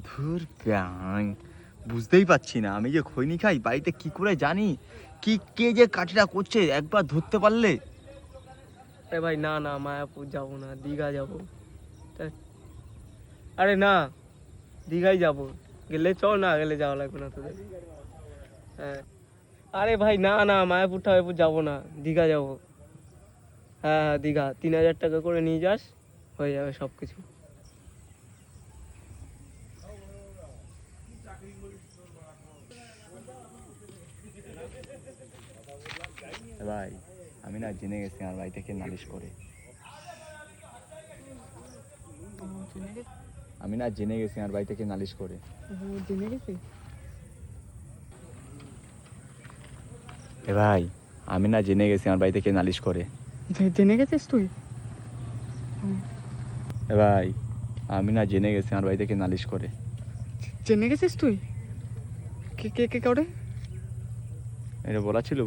ধুর ব্যাং, বুঝতেই পারছি না আমি যে খৈনি খাই বাড়িতে কি করে জানি কি কে যে কাজটা করছে একবার ধরতে পারলে। আরে ভাই না না, মায়াপুর যাবো না, দীঘা যাবো। আরে না, দীঘাই যাবো। গেলে চল, না গেলে যাওয়া লাগবে না তোদের। হ্যাঁ। আরে ভাই না না, মায়াপুর টায়াপুর যাবো না, দীঘা যাবো। হ্যাঁ হ্যাঁ দীঘা, 3,000 টাকা করে নিয়ে যাস, হয়ে যাবে সব কিছু। ভাই আমি না জেনে গেছি আমার বাড়ি থেকে নালিশ করে। আমি না জেনে গেছি আমার বাড়ি থেকে নালিশ করে। জেনে গেছি। এ ভাই আমি না জেনে গেছি আমার বাড়ি থেকে নালিশ করে। জেনে গেছিস তুই? এ ভাই আমি না জেনে গেছি আমার বাড়ি থেকে নালিশ করে। জেনে গেছিস তুই? কে কে কে করে? এটা বলা ছিল।